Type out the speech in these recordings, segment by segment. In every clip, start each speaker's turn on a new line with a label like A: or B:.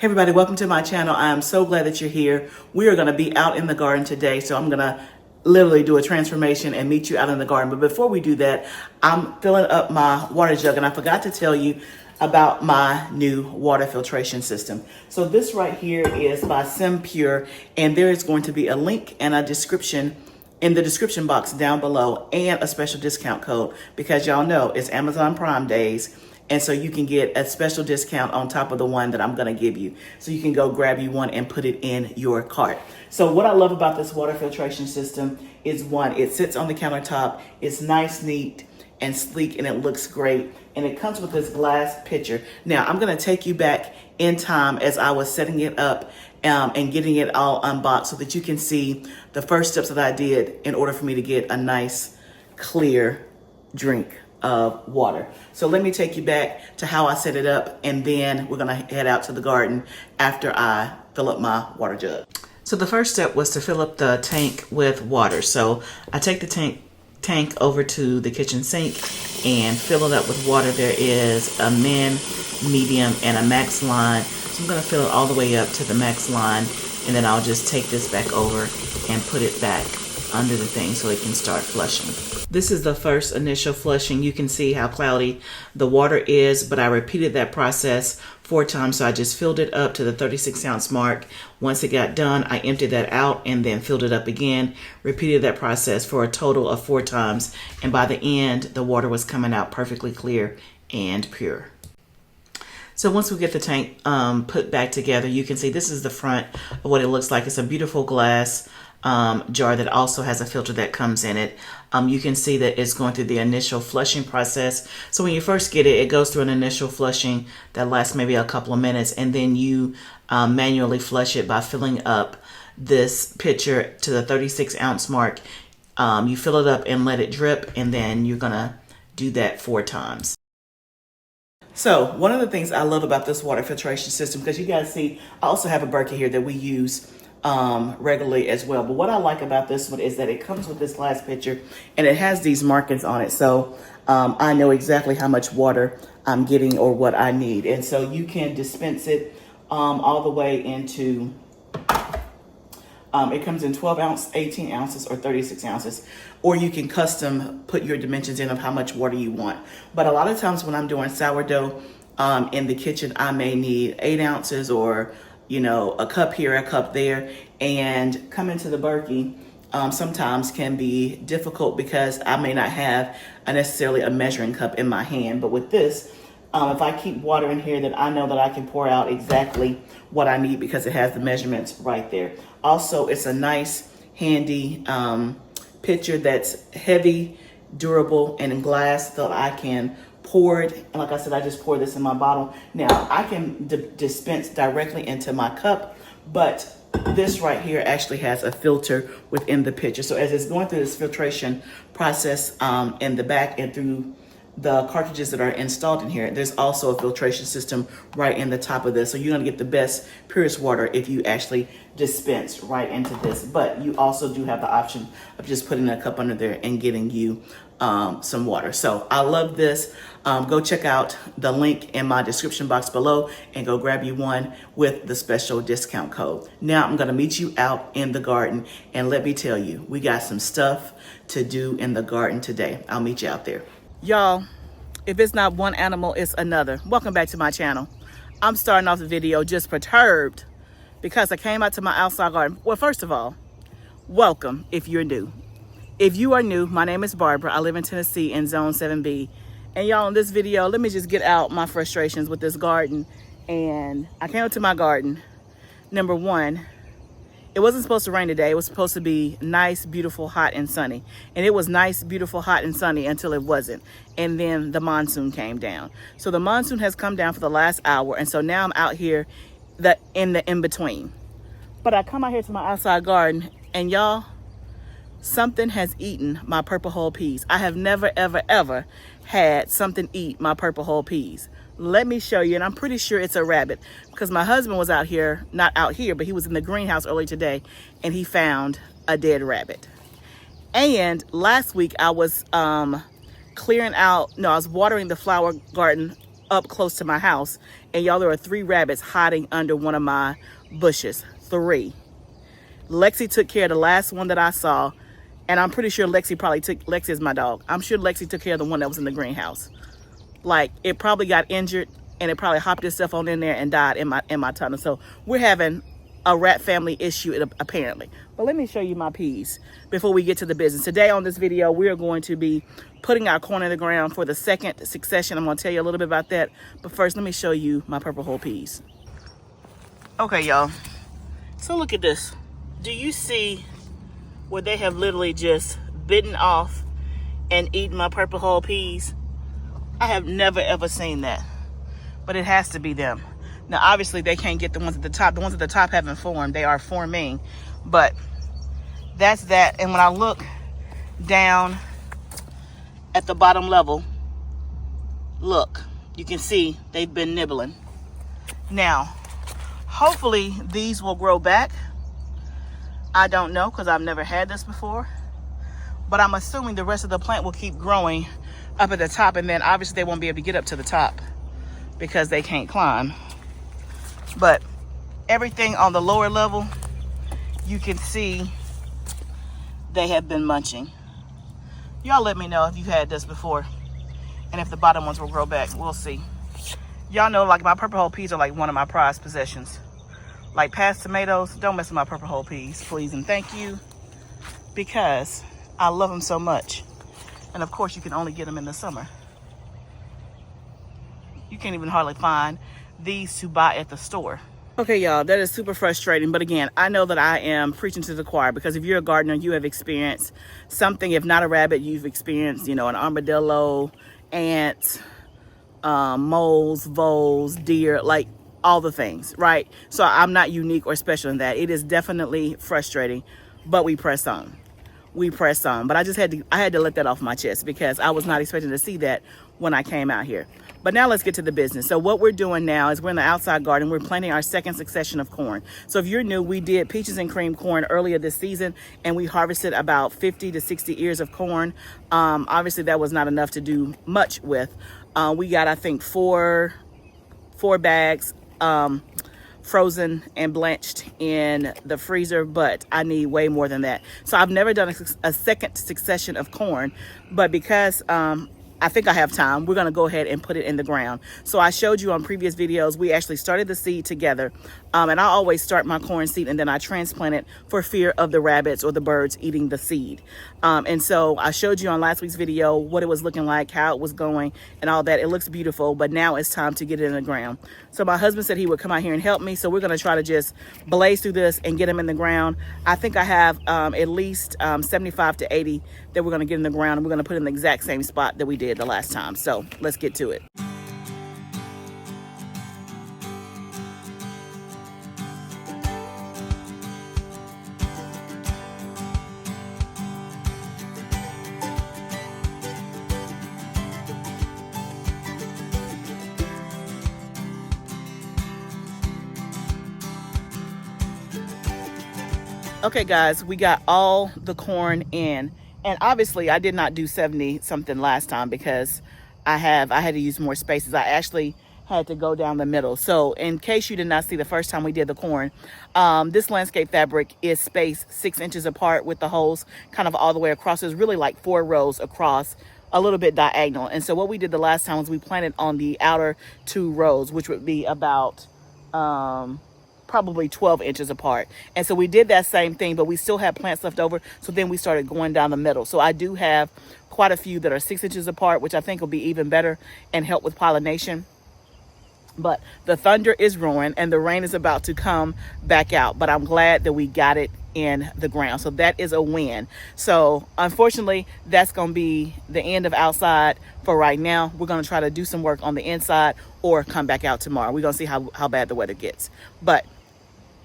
A: Hey everybody, welcome to my channel. I am so glad that you're here. We are going to be out in the garden today, so I'm going to literally do a transformation and meet you out in the garden. But before we do that, I'm filling up my water jug, and I forgot to tell you about my new water filtration system. So this right here is by SimPure, and there is going to be a link and a description in the description box down below and a special discount code, because y'all know it's Amazon Prime days. And so you can get a special discount on top of the one that I'm gonna give you. So you can go grab you one and put it in your cart. So what I love about this water filtration system is, one, it sits on the countertop. It's nice, neat, and sleek, and it looks great. And it comes with this glass pitcher. Now I'm gonna take you back in time as I was setting it up and getting it all unboxed so that you can see the first steps that I did in order for me to get a nice, clear drink of water. So let me take you back to how I set it up, and then we're gonna head out to the garden after I fill up my water jug. So the first step was to fill up the tank with water. So I take the tank over to the kitchen sink and fill it up with water. There is a min, medium, and a max line. So I'm gonna fill it all the way up to the max line, and then I'll just take this back over and put it back under the thing so it can start flushing. This is the first initial flushing. You can see how cloudy the water is, but I repeated that process 4 times. So I just filled it up to the 36-ounce mark. Once it got done, I emptied that out and then filled it up again. Repeated that process for a total of 4 times. And by the end, the water was coming out perfectly clear and pure. So once we get the tank put back together, you can see this is the front of what it looks like. It's a beautiful glass jar that also has a filter that comes in it. You can see that it's going through the initial flushing process. So when you first get it, it goes through an initial flushing that lasts maybe a couple of minutes, and then you manually flush it by filling up this pitcher to the 36-ounce mark. You fill it up and let it drip, and then you're gonna do that 4 times. So one of the things I love about this water filtration system, because you guys see, I also have a bucket here that we use regularly as well. But what I like about this one is that it comes with this glass pitcher, and it has these markings on it. So I know exactly how much water I'm getting or what I need. And so you can dispense it all the way into, it comes in 12 ounce, 18 ounces, or 36 ounces. Or you can custom put your dimensions in of how much water you want. But a lot of times when I'm doing sourdough in the kitchen, I may need 8 ounces, or a cup here, a cup there. And coming to the Berkey sometimes can be difficult because I may not have necessarily a measuring cup in my hand. But with this, if I keep water in here, then I know that I can pour out exactly what I need because it has the measurements right there. Also, it's a nice, handy pitcher that's heavy, durable, and in glass, so I can pour it. And like I said, I just pour this in my bottle. Now, I can dispense directly into my cup, but this right here actually has a filter within the pitcher. So as it's going through this filtration process in the back and through the cartridges that are installed in here, there's also a filtration system right in the top of this. So you're gonna get the best, purest water if you actually dispense right into this. But you also do have the option of just putting a cup under there and getting you some water. So I love this. Go check out the link in my description box below and go grab you one with the special discount code. Now I'm gonna meet you out in the garden, and let me tell you, we got some stuff to do in the garden today. I'll meet you out there. Y'all, if it's not one animal, it's another. Welcome back to my channel. I'm starting off the video just perturbed because I came out to my outside garden. Well, first of all, welcome if you're new. If you are new, my name is Barbara. I live in Tennessee in Zone 7B. And y'all, in this video, let me just get out my frustrations with this garden. And I came out to my garden. Number one, it wasn't supposed to rain today. It was supposed to be nice, beautiful, hot, and sunny. And it was nice, beautiful, hot, and sunny until it wasn't. And then the monsoon came down. So the monsoon has come down for the last hour. And so now I'm out here in the in-between. But I come out here to my outside garden, and y'all, something has eaten my purple hull peas. I have never, ever, ever had something eat my purple hull peas. Let me show you, and I'm pretty sure it's a rabbit because my husband was out here, not out here, but he was in the greenhouse earlier today, and he found a dead rabbit. And last week I was I was watering the flower garden up close to my house, And y'all, there are 3 rabbits hiding under one of my bushes. 3. Lexi took care of the last one that I saw. And I'm pretty sure Lexi is my dog. I'm sure Lexi took care of the one that was in the greenhouse. Like, it probably got injured and it probably hopped itself on in there and died in my tunnel. So we're having a rat family issue apparently. But let me show you my peas before we get to the business. Today on this video, we are going to be putting our corn in the ground for the second succession. I'm going to tell you a little bit about that. But first, let me show you my purple whole peas. Okay, y'all. So look at this. Do you see where they have literally just bitten off and eaten my purple whole peas? I have never ever seen that. But it has to be them. Now, obviously, they can't get the ones at the top. The ones at the top haven't formed. They are forming. But that's that. And when I look down at the bottom level, look, you can see they've been nibbling. Now, hopefully, these will grow back. I don't know because I've never had this before. But I'm assuming the rest of the plant will keep growing up at the top. And then, obviously, they won't be able to get up to the top because they can't climb. But everything on the lower level, you can see they have been munching. Y'all let me know if you've had this before and if the bottom ones will grow back. We'll see. Y'all know, like, my purple whole peas are like one of my prized possessions. Like past tomatoes, don't mess with my purple whole peas, please and thank you, because I love them so much. And of course, you can only get them in the summer. You can't even hardly find these to buy at the store. Okay, y'all, that is super frustrating. But again, I know that I am preaching to the choir, because if you're a gardener, you have experienced something. If not a rabbit, you've experienced, you know, an armadillo, ants, moles, voles, deer, like all the things, right? So I'm not unique or special in that. It is definitely frustrating, but we press on. We press on. But I had to let that off my chest, because I was not expecting to see that when I came out here. But now let's get to the business. So what we're doing now is we're in the outside garden. We're planting our second succession of corn. So if you're new, we did peaches and cream corn earlier this season, and we harvested about 50 to 60 ears of corn. Obviously, that was not enough to do much with. We got, I think, four bags frozen and blanched in the freezer, but I need way more than that. So I've never done a second succession of corn, but because I think I have time, we're gonna go ahead and put it in the ground. So I showed you on previous videos, we actually started the seed together. And I always start my corn seed and then I transplant it for fear of the rabbits or the birds eating the seed. And so I showed you on last week's video what it was looking like, how it was going and all that. It looks beautiful, but now it's time to get it in the ground. So my husband said he would come out here and help me. So we're gonna try to just blaze through this and get them in the ground. I think I have at least 75 to 80 that we're gonna get in the ground, and we're gonna put in the exact same spot that we did the last time. So let's get to it. Okay, guys, we got all the corn in, and obviously I did not do 70 something last time because I had to use more spaces. I actually had to go down the middle. So in case you did not see the first time we did the corn, this landscape fabric is spaced 6 inches apart with the holes kind of all the way across. There's really like 4 rows across, a little bit diagonal. And so what we did the last time was we planted on the outer 2 rows, which would be about probably 12 inches apart. And so we did that same thing, but we still had plants left over. So then we started going down the middle. So I do have quite a few that are 6 inches apart, which I think will be even better and help with pollination. But the thunder is roaring and the rain is about to come back out. But I'm glad that we got it in the ground. So that is a win. So unfortunately, that's going to be the end of outside for right now. We're going to try to do some work on the inside or come back out tomorrow. We're going to see how bad the weather gets. But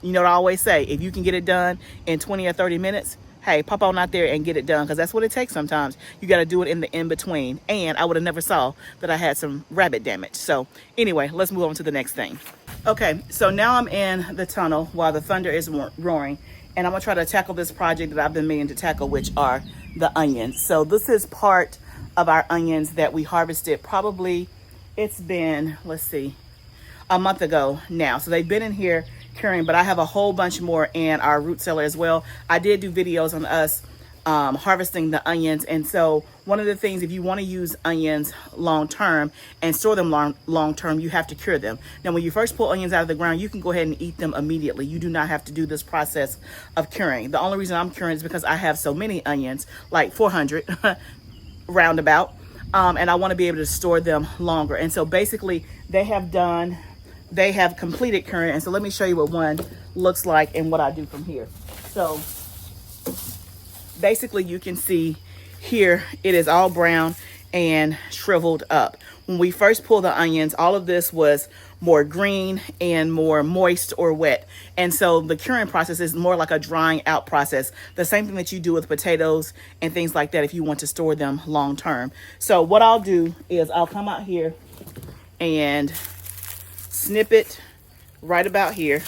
A: you know what I always say, if you can get it done in 20 or 30 minutes, hey, pop on out there and get it done, because that's what it takes sometimes. You got to do it in the in-between. And I would have never saw that I had some rabbit damage. So anyway, let's move on to the next thing. Okay, so now I'm in the tunnel while the thunder is roaring, and I'm going to try to tackle this project that I've been meaning to tackle, which are the onions. So this is part of our onions that we harvested. Probably it's been, let's see, a month ago now. So they've been in here curing, but I have a whole bunch more in our root cellar as well. I did do videos on us harvesting the onions. And so one of the things, if you want to use onions long term and store them long term, you have to cure them. Now, when you first pull onions out of the ground, you can go ahead and eat them immediately. You do not have to do this process of curing. The only reason I'm curing is because I have so many onions, like 400 roundabout, and I want to be able to store them longer. And so basically they have completed curing. And so let me show you what one looks like and what I do from here. So basically you can see here, it is all brown and shriveled up. When we first pulled the onions, all of this was more green and more moist or wet. And so the curing process is more like a drying out process. The same thing that you do with potatoes and things like that if you want to store them long term. So what I'll do is I'll come out here and snip it right about here.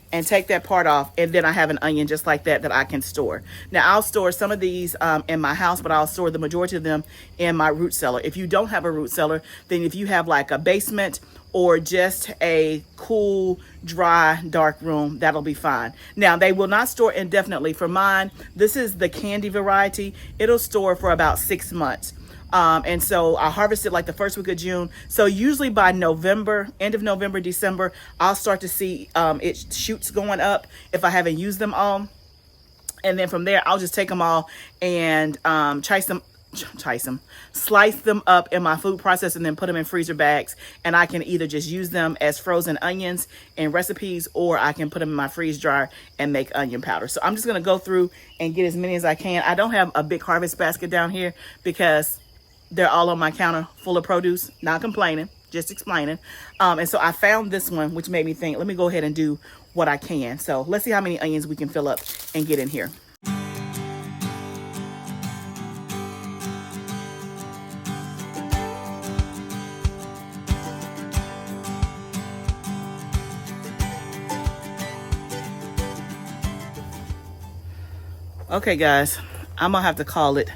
A: And take that part off, and then I have an onion just like that I can store. Now I'll store some of these in my house, but I'll store the majority of them in my root cellar. If you don't have a root cellar, then if you have like a basement or just a cool, dry, dark room, that'll be fine. Now they will not store indefinitely. For mine, this is the candy variety. It'll store for about 6 months. And so I harvested like the first week of June. So usually by November, end of November, December, I'll start to see it shoots going up if I haven't used them all. And then from there, I'll just take them all and slice them up in my food processor and then put them in freezer bags. And I can either just use them as frozen onions in recipes, or I can put them in my freeze dryer and make onion powder. So I'm just going to go through and get as many as I can. I don't have a big harvest basket down here because they're all on my counter full of produce. Not complaining, just explaining. And so I found this one, which made me think, let me go ahead and do what I can. So let's see how many onions we can fill up and get in here. Okay, guys, I'm gonna have to call it.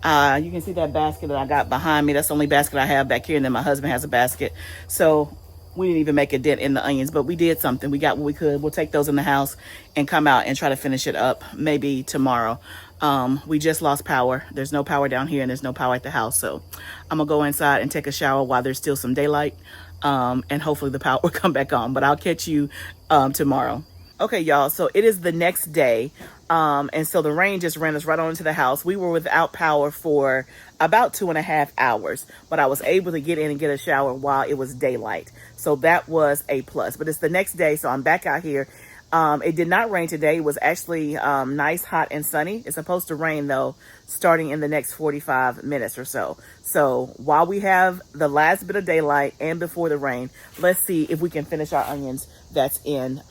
A: You can see that basket that I got behind me. That's the only basket I have back here. And then my husband has a basket. So we didn't even make a dent in the onions, but we did something. We got what we could. We'll take those in the house and come out and try to finish it up maybe tomorrow. We just lost power. There's no power down here and there's no power at the house. So I'm gonna go inside and take a shower while there's still some daylight. And hopefully the power will come back on, but I'll catch you tomorrow. Okay, y'all, so it is the next day. And so the rain just ran us right on into the house. We were without power for about 2.5 hours, but I was able to get in and get a shower while it was daylight. So that was a plus. But it's the next day, so I'm back out here. It did not rain today. It was actually nice, hot, and sunny. It's supposed to rain, though, starting in the next 45 minutes or so. So while we have the last bit of daylight and before the rain, let's see if we can finish our onions that's in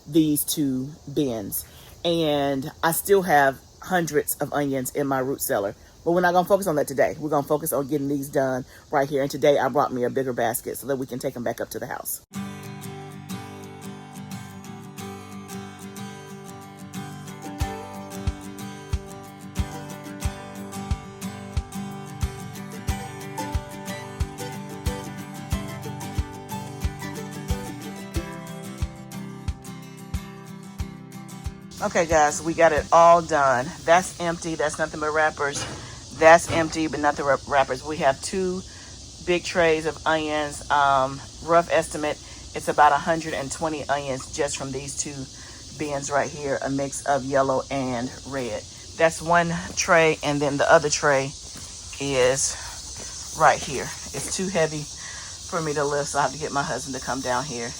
A: these two bins. And I still have hundreds of onions in my root cellar, but we're not gonna focus on that today. We're gonna focus on getting these done right here. And today I brought me a bigger basket so that we can take them back up to the house. Okay, guys, we got it all done. That's empty. That's nothing but wrappers. That's empty, but not the wrappers. We have 2 big trays of onions. Rough estimate, it's about 120 onions just from these 2 bins right here, a mix of yellow and red. That's one tray, and then the other tray is right here. It's too heavy for me to lift, so I have to get my husband to come down here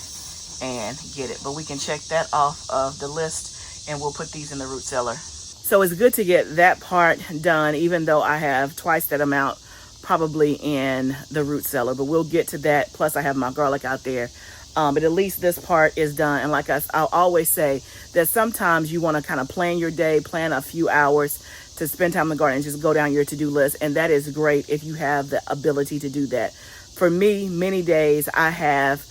A: and get it. But we can check that off of the list, and we'll put these in the root cellar. So it's good to get that part done, even though I have twice that amount probably in the root cellar, but we'll get to that. Plus I have my garlic out there. But at least this part is done. And like I'll always say that sometimes you want to kind of plan your day, plan a few hours to spend time in the garden and just go down your to-do list. And that is great if you have the ability to do that. For me, many days I have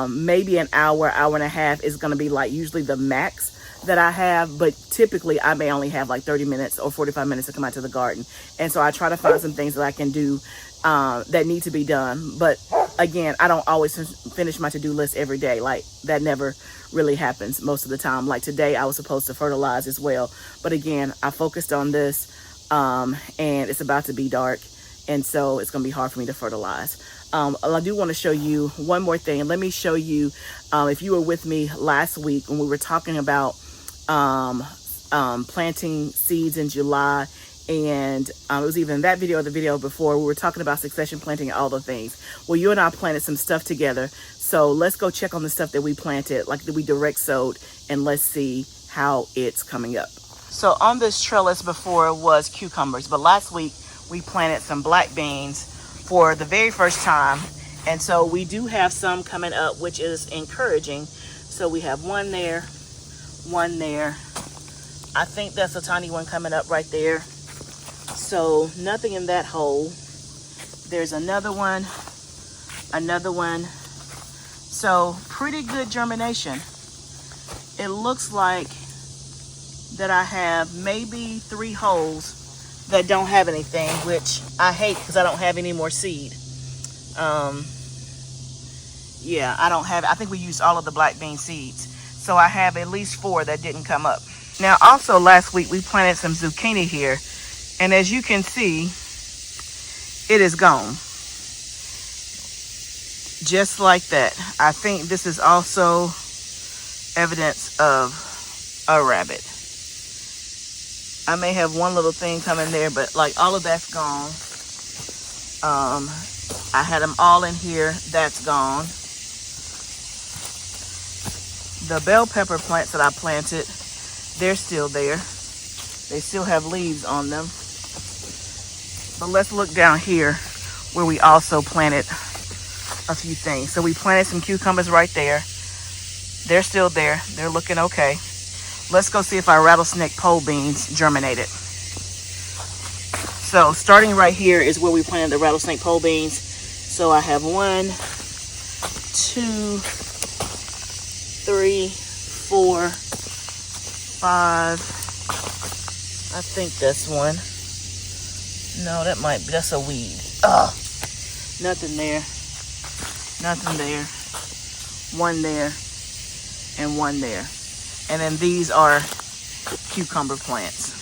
A: maybe an hour, hour and a half is going to be like usually the max that I have, but typically I may only have like 30 minutes or 45 minutes to come out to the garden. And so I try to find some things that I can do that need to be done. But again, I don't always finish my to-do list every day. Like, that never really happens most of the time. Like today I was supposed to fertilize as well, but again, I focused on this and it's about to be dark, and so it's gonna be hard for me to fertilize. I do want to show you one more thing. Let me show you, if you were with me last week when we were talking about planting seeds in July, and it was even that video or the video before, we were talking about succession planting and all the things. Well, you and I planted some stuff together, so let's go check on the stuff that we planted, like that we direct sowed, and let's see how it's coming up. So on this trellis before was cucumbers, but last week we planted some black beans for the very first time, and so we do have some coming up, which is encouraging. So we have one there, one there. I think that's a tiny one coming up right there. So nothing in that hole. There's another one, another one. So pretty good germination. It looks like that I have maybe 3 holes that don't have anything, which I hate because I don't have any more seed. Yeah, I don't have, I think we used all of the black bean seeds. So I have at least 4 that didn't come up. Now also last week we planted some zucchini here, and as you can see, it is gone. Just like that. I think this is also evidence of a rabbit. I may have one little thing coming there, but like all of that's gone. I had them all in here. That's gone. The bell pepper plants that I planted, they're still there. They still have leaves on them. But let's look down here where we also planted a few things. So we planted some cucumbers right there. They're still there. They're looking okay. Let's go see if our rattlesnake pole beans germinated. So starting right here is where we planted the rattlesnake pole beans. So I have 1, 2, 3, 4, 5. I think that's one. No, that might be, that's a weed. Ugh. Nothing there. Nothing there. One there. And one there. And then these are cucumber plants.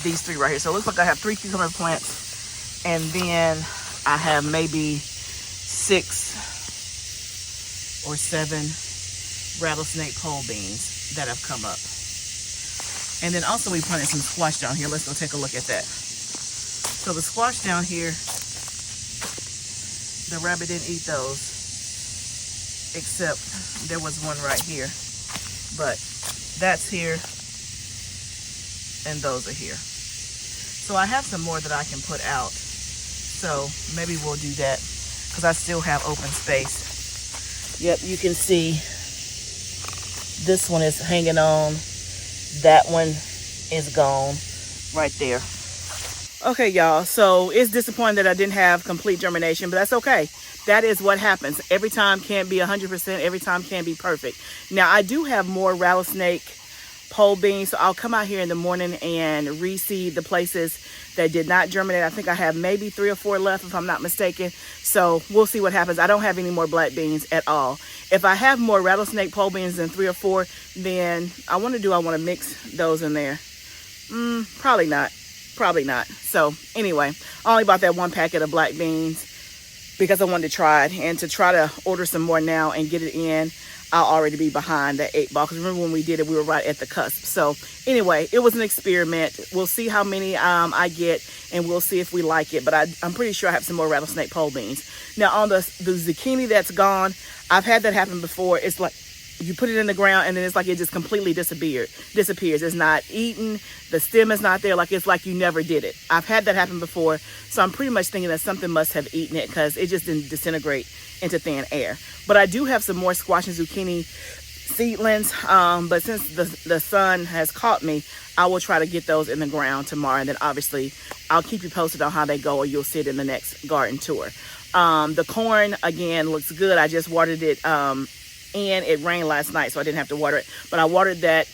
A: These 3 right here. So it looks like I have 3 cucumber plants. And then I have maybe 6 or 7 rattlesnake pole beans that have come up. And then also we planted some squash down here. Let's go take a look at that. So the squash down here, the rabbit didn't eat those, except there was one right here. But that's here, and those are here. So I have some more that I can put out. So maybe we'll do that because I still have open space. Yep, you can see this one is hanging on. That one is gone right there. Okay, y'all, so it's disappointing that I didn't have complete germination, but that's okay. That is what happens. Every time can't be 100%. Every time can't be perfect. Now, I do have more rattlesnake pole beans, so I'll come out here in the morning and reseed the places that did not germinate. I think I have maybe 3 or 4 left, if I'm not mistaken. So we'll see what happens. I don't have any more black beans at all. If I have more rattlesnake pole beans than 3 or 4, then I want to mix those in there. Probably not. Probably not. So anyway, I only bought that 1 packet of black beans because I wanted to try it, and to try to order some more now and get it in, I'll already be behind that 8 ball. Because remember when we did it, we were right at the cusp. So anyway, it was an experiment. We'll see how many I get, and we'll see if we like it. But I'm pretty sure I have some more rattlesnake pole beans. Now on the zucchini that's gone, I've had that happen before. It's like you put it in the ground and then it's like it just completely disappears. It's not eaten. The stem is not there. Like it's like you never did it. I've had that happen before. So I'm pretty much thinking that something must have eaten it because it just didn't disintegrate into thin air. But I do have some more squash and zucchini seedlings. But since the sun has caught me, I will try to get those in the ground tomorrow. And then obviously I'll keep you posted on how they go, or you'll see it in the next garden tour. The corn, again, looks good. I just watered it and it rained last night, so I didn't have to water it. But I watered that.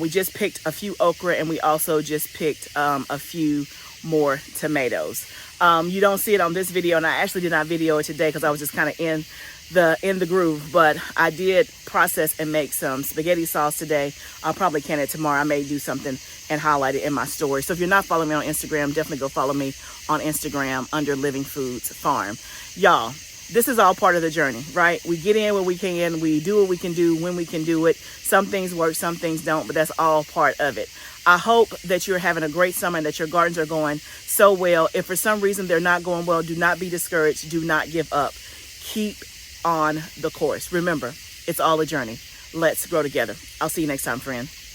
A: We just picked a few okra, and we also just picked a few more tomatoes. You don't see it on this video, and I actually did not video it today because I was just kind of in the groove, but I did process and make some spaghetti sauce today. I'll probably can it tomorrow. I may do something and highlight it in my story. So if you're not following me on Instagram, definitely go follow me on Instagram under Living Foods Farm. Y'all, this is all part of the journey, right? We get in when we can, we do what we can do when we can do it. Some things work, some things don't, but that's all part of it. I hope that you're having a great summer and that your gardens are going so well. If for some reason they're not going well, do not be discouraged. Do not give up. Keep on the course. Remember, it's all a journey. Let's grow together. I'll see you next time, friend.